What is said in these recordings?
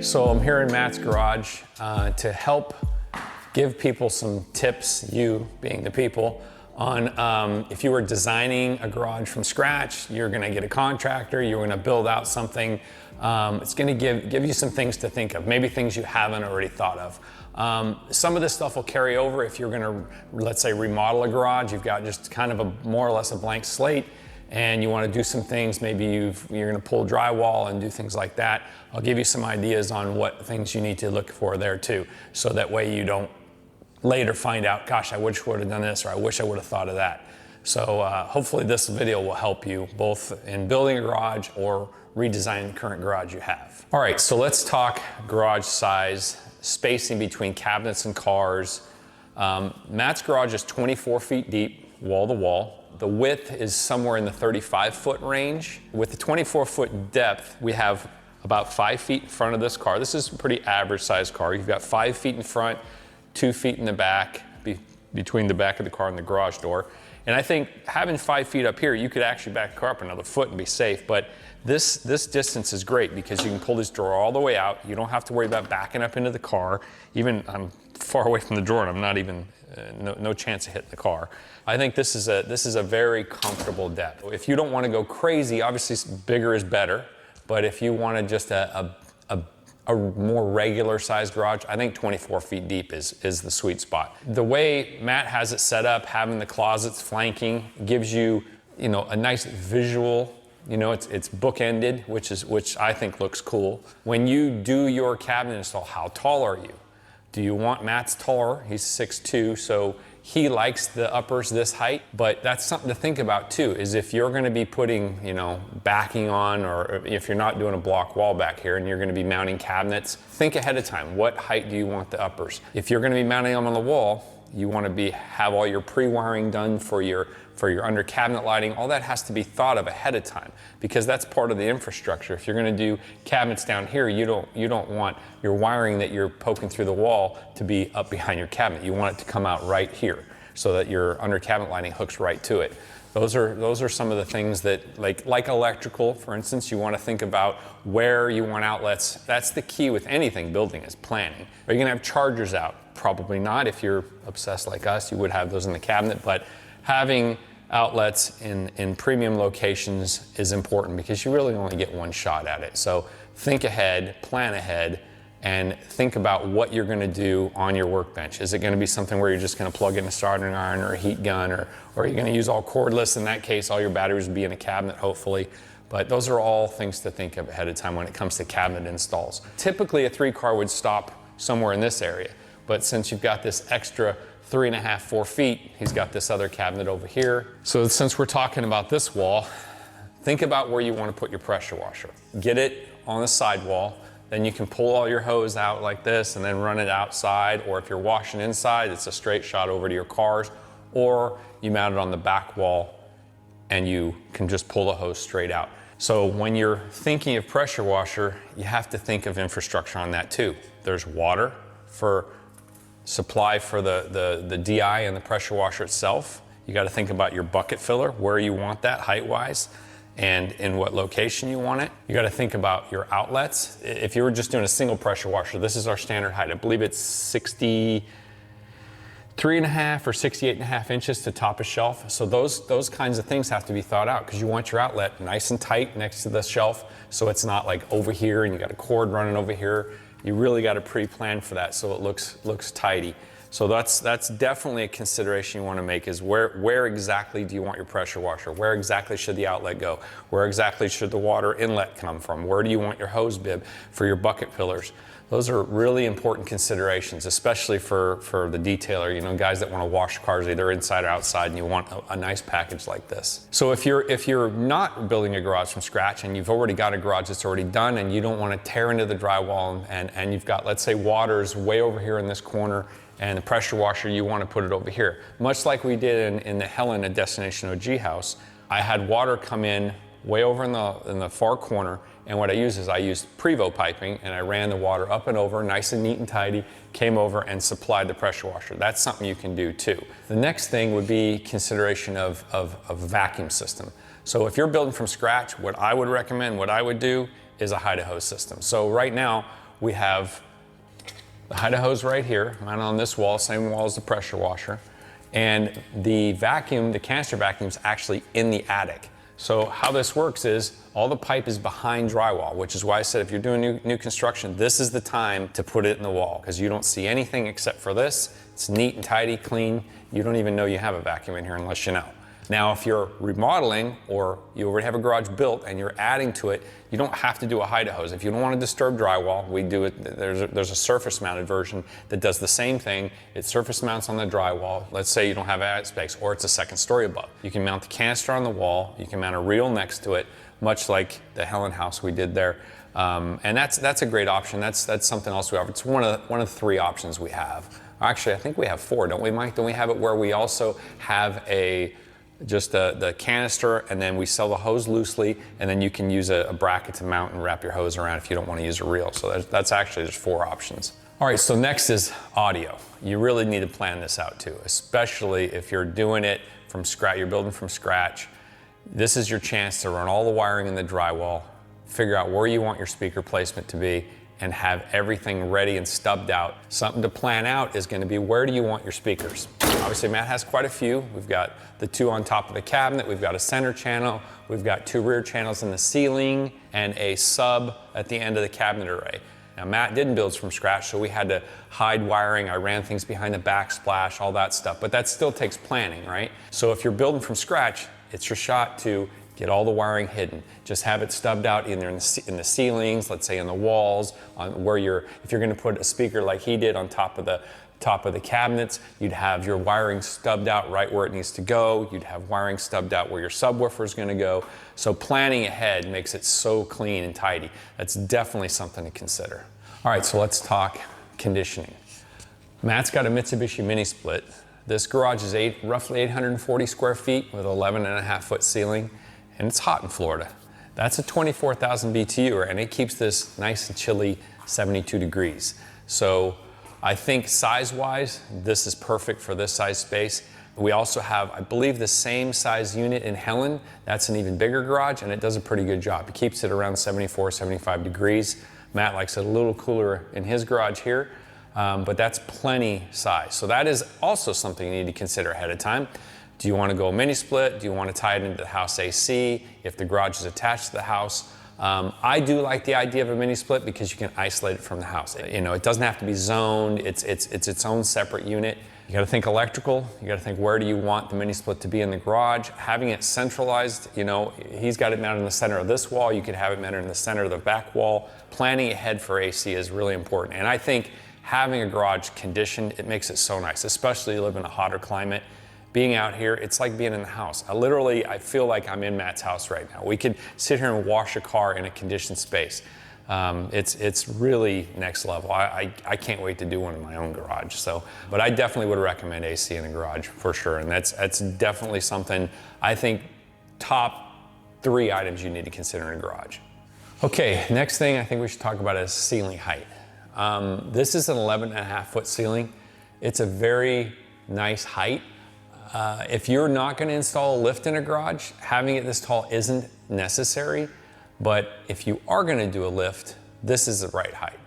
So I'm here in Matt's garage to help give people some tips, you being the people, on if you were designing a garage from scratch, you're gonna get a contractor, you're gonna build out something. It's gonna give you some things to think of, maybe things you haven't already thought of. Some of this stuff will carry over if you're gonna, let's say, remodel a garage. You've got just kind of a more or less a blank slate, and you want to do some things. Maybe you're going to pull drywall and do things like that. I'll give you some ideas on what things you need to look for there too, so that way you don't later find out, gosh, I wish I would have done this, or I wish I would have thought of that. So hopefully this video will help you both in building a garage or redesigning the current garage you have. All right, so let's talk garage size, spacing between cabinets and cars. Matt's garage is 24 feet deep, wall to wall. The width is somewhere in the 35-foot range. With the 24-foot depth, we have about 5 feet in front of this car. This is a pretty average sized car. You've got 5 feet in front, 2 feet in the back, between the back of the car and the garage door. And I think having 5 feet up here, you could actually back the car up another foot and be safe. But this distance is great because you can pull this drawer all the way out. You don't have to worry about backing up into the car. Even I'm far away from the drawer and I'm not even, no chance of hitting the car. I think this is a very comfortable depth. If you don't want to go crazy, obviously bigger is better. But if you wanted just a more regular sized garage, I think 24 feet deep is the sweet spot. The way Matt has it set up, having the closets flanking, gives you, a nice visual. It's bookended, which I think looks cool. When you do your cabinet install, how tall are you? Do you want Matt's taller? He's 6'2", so he likes the uppers this height, but that's something to think about too, is if you're gonna be putting, backing on, or if you're not doing a block wall back here and you're gonna be mounting cabinets, think ahead of time. What height do you want the uppers? If you're gonna be mounting them on the wall, you wanna have all your pre-wiring done for your under cabinet lighting. All that has to be thought of ahead of time because that's part of the infrastructure. If you're gonna do cabinets down here, you don't want your wiring that you're poking through the wall to be up behind your cabinet. You want it to come out right here so that your under cabinet lighting hooks right to it. Those are some of the things that, like electrical, for instance, you wanna think about where you want outlets. That's the key with anything building, is planning. Are you gonna have chargers out? Probably not. If you're obsessed like us, you would have those in the cabinet, but having outlets in premium locations is important because you really only get one shot at it. So think ahead, plan ahead, and think about what you're gonna do on your workbench. Is it gonna be something where you're just gonna plug in a soldering iron or a heat gun, or are you gonna use all cordless? In that case, all your batteries will be in a cabinet, hopefully. But those are all things to think of ahead of time when it comes to cabinet installs. Typically, a 3-car would stop somewhere in this area, but since you've got this extra 3.5, 4 feet, he's got this other cabinet over here. So since we're talking about this wall, think about where you want to put your pressure washer. Get it on the sidewall, then you can pull all your hose out like this and then run it outside, or if you're washing inside, it's a straight shot over to your cars, or you mount it on the back wall and you can just pull the hose straight out. So when you're thinking of pressure washer, you have to think of infrastructure on that too. There's water for supply for the DI and the pressure washer itself. You got to think about your bucket filler, where you want that height-wise, and in what location you want it. You got to think about your outlets. If you were just doing a single pressure washer, this is our standard height. I believe it's 63.5 or 68.5 inches to top a shelf. So those kinds of things have to be thought out because you want your outlet nice and tight next to the shelf, so it's not like over here and you got a cord running over here. You really got to pre-plan for that so it looks tidy. So that's definitely a consideration you want to make, is where exactly do you want your pressure washer? Where exactly should the outlet go? Where exactly should the water inlet come from? Where do you want your hose bib for your bucket fillers? Those are really important considerations, especially for the detailer, guys that want to wash cars either inside or outside, and you want a nice package like this. So if you're not building a garage from scratch and you've already got a garage that's already done and you don't want to tear into the drywall, and you've got, let's say, water's way over here in this corner and the pressure washer, you want to put it over here. Much like we did in the Helen at Destination OG house, I had water come in way over in the far corner, and what I used is Prevo piping, and I ran the water up and over, nice and neat and tidy, came over and supplied the pressure washer. That's something you can do too. The next thing would be consideration of vacuum system. So if you're building from scratch, what I would recommend, what I would do, is a hide-a-hose system. So right now, we have the hydro hose right here, mounted on this wall, same wall as the pressure washer. And the vacuum, the canister vacuum, is actually in the attic. So how this works is all the pipe is behind drywall, which is why I said if you're doing new construction, this is the time to put it in the wall, because you don't see anything except for this. It's neat and tidy, clean. You don't even know you have a vacuum in here unless you know. Now, if you're remodeling or you already have a garage built and you're adding to it, you don't have to do a hydro hose. If you don't want to disturb drywall, we do it. There's a surface mounted version that does the same thing. It surface mounts on the drywall. Let's say you don't have attic space or it's a second story above. You can mount the canister on the wall. You can mount a reel next to it, much like the Helen house we did there. And that's a great option. That's something else we offer. It's one of the 3 options we have. Actually, I think we have 4, don't we, Mike? Don't we have it where we also have just the canister, and then we sell the hose loosely, and then you can use a bracket to mount and wrap your hose around if you don't want to use a reel. So that's actually, there's 4 options. All right, so next is audio. You really need to plan this out too, especially if you're doing it from scratch, you're building from scratch. This is your chance to run all the wiring in the drywall, figure out where you want your speaker placement to be, and have everything ready and stubbed out. Something to plan out is going to be, where do you want your speakers? Obviously, Matt has quite a few. We've got the 2 on top of the cabinet, we've got a center channel, we've got 2 rear channels in the ceiling, and a sub at the end of the cabinet array. Now, Matt didn't build from scratch, so we had to hide wiring. I ran things behind the backsplash, all that stuff, but that still takes planning, right? So if you're building from scratch, it's your shot to get all the wiring hidden. Just have it stubbed out either in the ceilings, let's say in the walls, on where if you're gonna put a speaker like he did on top of the cabinets, you'd have your wiring stubbed out right where it needs to go. You'd have wiring stubbed out where your subwoofer is gonna go. So planning ahead makes it so clean and tidy. That's definitely something to consider. All right, so let's talk conditioning. Matt's got a Mitsubishi mini split. This garage is roughly 840 square feet with 11.5-foot ceiling. And it's hot in Florida. That's a 24,000 BTU, and it keeps this nice and chilly 72 degrees. So I think size-wise, this is perfect for this size space. We also have, I believe, the same size unit in Helen. That's an even bigger garage, and it does a pretty good job. It keeps it around 74, 75 degrees. Matt likes it a little cooler in his garage here, but that's plenty size. So that is also something you need to consider ahead of time. Do you want to go mini split? Do you want to tie it into the house AC if the garage is attached to the house? I do like the idea of a mini split because you can isolate it from the house. You know, it doesn't have to be zoned. It's its own separate unit. You got to think electrical. You got to think, where do you want the mini split to be in the garage? Having it centralized, you know, he's got it mounted in the center of this wall. You could have it mounted in the center of the back wall. Planning ahead for AC is really important. And I think having a garage conditioned, it makes it so nice, especially you live in a hotter climate. Being out here, it's like being in the house. I feel like I'm in Matt's house right now. We could sit here and wash a car in a conditioned space. It's really next level. I can't wait to do one in my own garage. But I definitely would recommend AC in a garage for sure. And that's definitely something, I think, top 3 items you need to consider in a garage. Okay, next thing I think we should talk about is ceiling height. This is an 11.5-foot ceiling. It's a very nice height. If you're not going to install a lift in a garage, having it this tall isn't necessary. But if you are going to do a lift, this is the right height.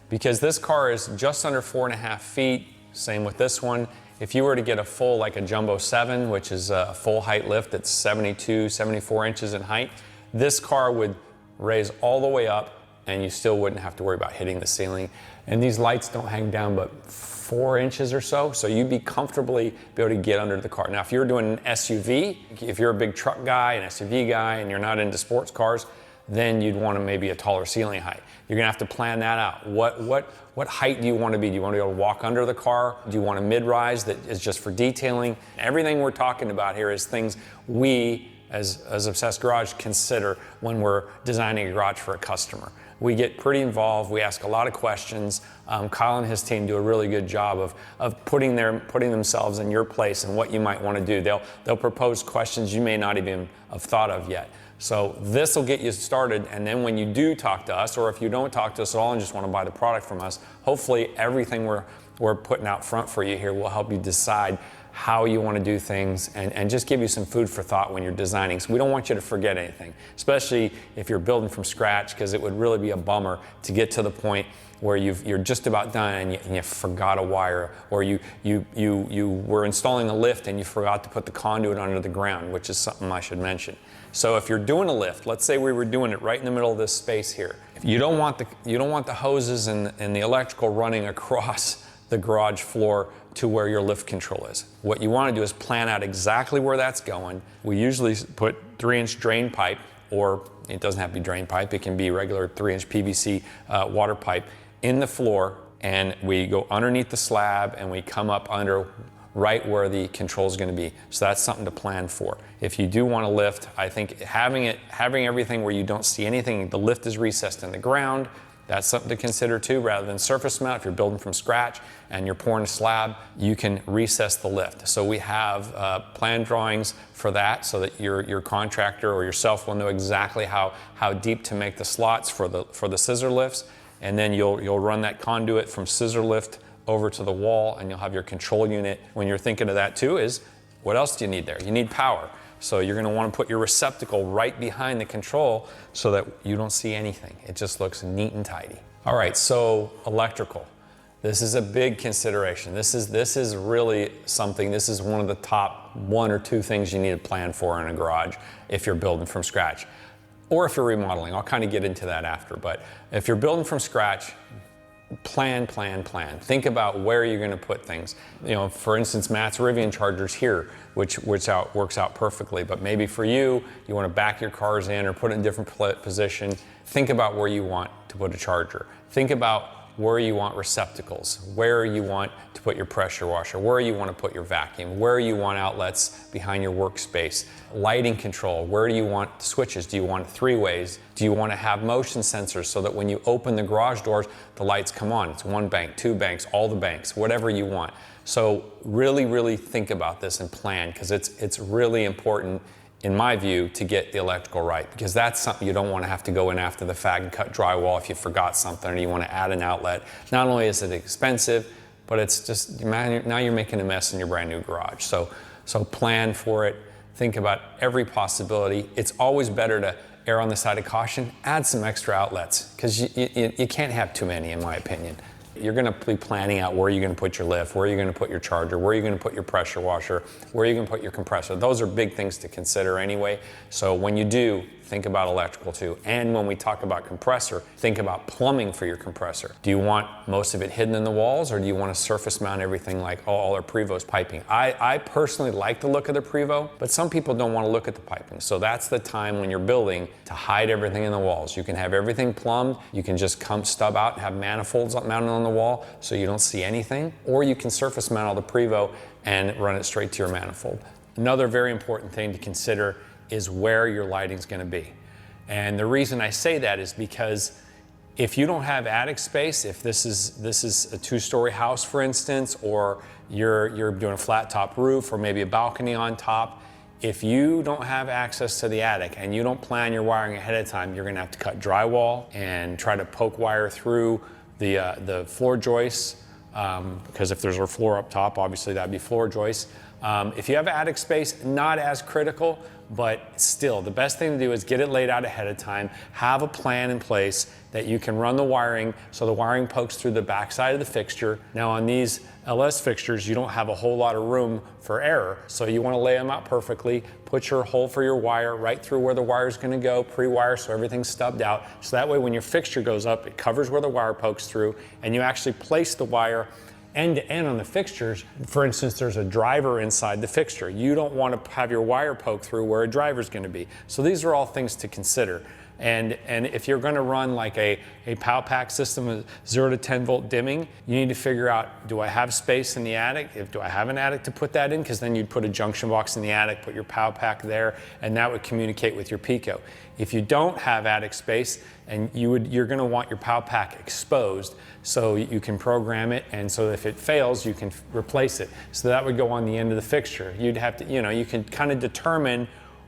Because this car is just under 4.5 feet, same with this one. If you were to get a full, like a Jumbo 7, which is a full height lift that's 72, 74 inches in height, this car would raise all the way up and you still wouldn't have to worry about hitting the ceiling. And these lights don't hang down but 4 inches or so you'd be comfortably be able to get under the car. Now, if you're doing an SUV, if you're a big truck guy, an SUV guy, and you're not into sports cars, then you'd want maybe a taller ceiling height. You're gonna have to plan that out. What height do you want to be? Do you want to be able to walk under the car? Do you want a mid-rise that is just for detailing? Everything we're talking about here is things we, as Obsessed Garage, consider when we're designing a garage for a customer. We get pretty involved. We ask a lot of questions. Kyle and his team do a really good job of putting themselves in your place and what you might want to do. They'll propose questions you may not even have thought of yet. So this will get you started, and then when you do talk to us, or if you don't talk to us at all and just want to buy the product from us, hopefully everything we're putting out front for you here will help you decide how you want to do things, and just give you some food for thought when you're designing. So we don't want you to forget anything, especially if you're building from scratch, because it would really be a bummer to get to the point where you're just about done and you forgot a wire, or you were installing a lift and you forgot to put the conduit under the ground, which is something I should mention. So if you're doing a lift, let's say we were doing it right in the middle of this space here. You don't want the hoses and the electrical running across the garage floor to where your lift control is. What you want to do is plan out exactly where that's going. We usually put 3-inch drain pipe, or it doesn't have to be drain pipe, it can be regular 3-inch PVC water pipe in the floor, and we go underneath the slab and we come up under right where the control is going to be. So that's something to plan for. If you do want to lift, I think having everything where you don't see anything, the lift is recessed in the ground, that's something to consider too. Rather than surface mount, if you're building from scratch and you're pouring a slab, you can recess the lift. So we have plan drawings for that, so that your contractor or yourself will know exactly how deep to make the slots for the scissor lifts. And then you'll run that conduit from scissor lift over to the wall, and you'll have your control unit. When you're thinking of that too, is what else do you need there? You need power. So you're going to want to put your receptacle right behind the control so that you don't see anything. It just looks neat and tidy. All right, so electrical. This is a big consideration. This is really something. This is one of the top 1 or 2 things you need to plan for in a garage if you're building from scratch, or if you're remodeling. I'll kind of get into that after. But if you're building from scratch, plan. Think about where you're going to put things. You know, for instance, Matt's Rivian charger's here, which works out perfectly. But maybe for you want to back your cars in or put it in a different position. Think about where you want to put a charger. Think about where you want receptacles, where you want to put your pressure washer, where you want to put your vacuum, where you want outlets behind your workspace, lighting control, where do you want switches? Do you want 3-ways? Do you want to have motion sensors so that when you open the garage doors, the lights come on? It's 1 bank, 2 banks, all the banks, whatever you want. So really think about this and plan, because it's really important, in my view, to get the electrical right, because that's something you don't want to have to go in after the fact and cut drywall if you forgot something or you want to add an outlet. Not only is it expensive, but it's just, now you're making a mess in your brand new garage. So plan for it. Think about every possibility. It's always better to err on the side of caution. Add some extra outlets, because you can't have too many, in my opinion. You're going to be planning out where you're going to put your lift, where you're going to put your charger, where you're going to put your pressure washer, where you're going to put your compressor. Those are big things to consider anyway. So when you do, think about electrical too. And when we talk about compressor, think about plumbing for your compressor. Do you want most of it hidden in the walls, or do you want to surface mount everything like all our Prevost piping? I personally like the look of the Prevost, but some people don't want to look at the piping. So that's the time when you're building to hide everything in the walls. You can have everything plumbed. You can just stub out and have manifolds mounted on the wall so you don't see anything, or you can surface mount all the Prevost and run it straight to your manifold. Another very important thing to consider is where your lighting's going to be. And the reason I say that is because if you don't have attic space, if this is a 2-story house, for instance, or you're doing a flat top roof or maybe a balcony on top, if you don't have access to the attic and you don't plan your wiring ahead of time, you're going to have to cut drywall and try to poke wire through the floor joists, because if there's a floor up top, obviously that'd be floor joists. If you have attic space, not as critical, but still, the best thing to do is get it laid out ahead of time. Have a plan in place that you can run the wiring so the wiring pokes through the backside of the fixture. Now on these LS fixtures, you don't have a whole lot of room for error, so you want to lay them out perfectly. Put your hole for your wire right through where the wire is going to go, pre-wire so everything's stubbed out. So that way when your fixture goes up, it covers where the wire pokes through, and you actually place the wire end to end on the fixtures. For instance, there's a driver inside the fixture. You don't want to have your wire poke through where a driver is going to be. So these are all things to consider. And if you're going to run like a PowPack system with 0 to 10 volt dimming, you need to figure out, do I have space in the attic? Do I have an attic to put that in? Because then you'd put a junction box in the attic, put your PowPack there, and that would communicate with your Pico. If you don't have attic space, and you're going to want your PowPack exposed, so you can program it, and so if it fails, you can replace it. So that would go on the end of the fixture. You'd have to, you can kind of determine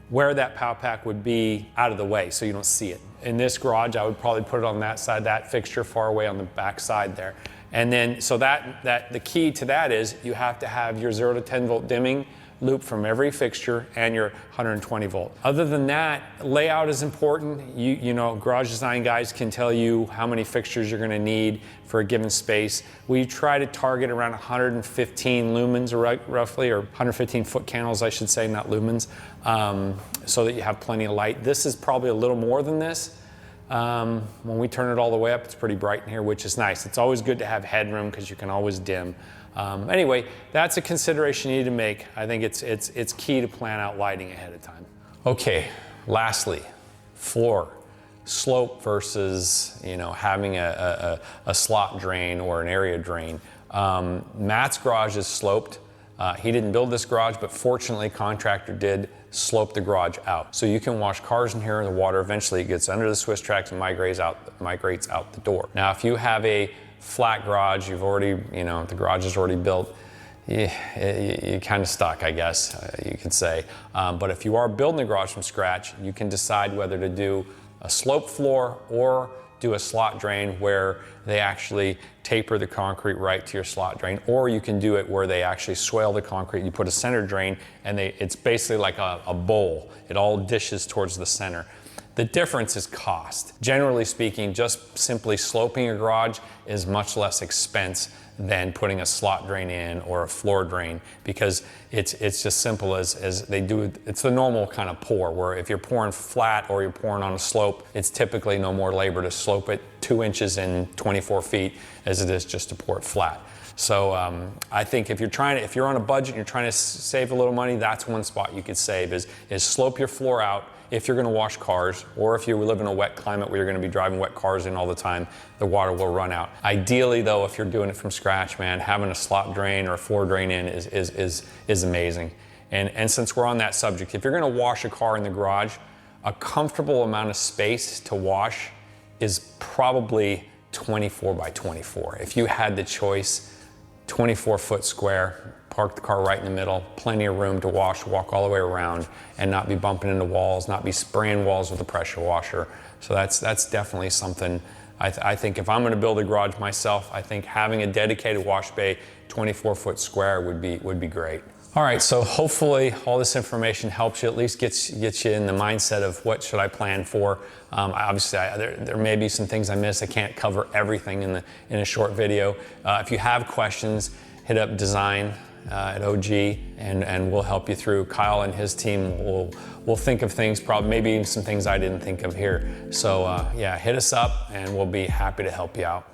where that PowPack would be out of the way so you don't see it. In this garage, I would probably put it on that side, that fixture far away on the back side there. And then, so the key to that is you have to have your 0 to 10 volt dimming loop from every fixture and your 120 volt. Other than that, layout is important. You know, garage design guys can tell you how many fixtures you're gonna need for a given space. We try to target around 115 lumens roughly, or 115 foot candles, I should say, not lumens, so that you have plenty of light. This is probably a little more than this. When we turn it all the way up, it's pretty bright in here, which is nice. It's always good to have headroom because you can always dim. Anyway, that's a consideration you need to make. I think it's key to plan out lighting ahead of time. Okay, lastly, floor. Slope versus, you know, having a slot drain or an area drain. Matt's garage is sloped. He didn't build this garage, but fortunately contractor did slope the garage out. So you can wash cars in here, and the water eventually gets under the Swiss tracks and migrates out the door. Now, if you have a flat garage, you've already, you know, the garage is already built, you're kind of stuck, I guess, you could say. But if you are building the garage from scratch, you can decide whether to do a slope floor or do a slot drain where they actually taper the concrete right to your slot drain, or you can do it where they actually swale the concrete. You put a center drain and it's basically like a bowl. It all dishes towards the center. The difference is cost. Generally speaking, just simply sloping your garage is much less expense than putting a slot drain in or a floor drain, because it's just simple as they do. It's the normal kind of pour, where if you're pouring flat or you're pouring on a slope, it's typically no more labor to slope it 2 inches in 24 feet as it is just to pour it flat. So I think if you're on a budget and you're trying to save a little money, that's one spot you could save is slope your floor out if you're going to wash cars, or if you live in a wet climate where you're going to be driving wet cars in all the time, the water will run out. Ideally though, if you're doing it from scratch, man, having a slot drain or a floor drain in is amazing. And since we're on that subject, if you're going to wash a car in the garage, a comfortable amount of space to wash is probably 24 by 24. If you had the choice, 24 foot square, park the car right in the middle, plenty of room to wash, walk all the way around, and not be bumping into walls, not be spraying walls with a pressure washer. So that's definitely something. I think if I'm going to build a garage myself, I think having a dedicated wash bay, 24 foot square would be great. All right, so hopefully all this information helps you, at least gets you in the mindset of what should I plan for. Obviously, there may be some things I missed. I can't cover everything in a short video. If you have questions, hit up design at OG, and we'll help you through. Kyle and his team will think of things, probably maybe even some things I didn't think of here. So yeah, hit us up and we'll be happy to help you out.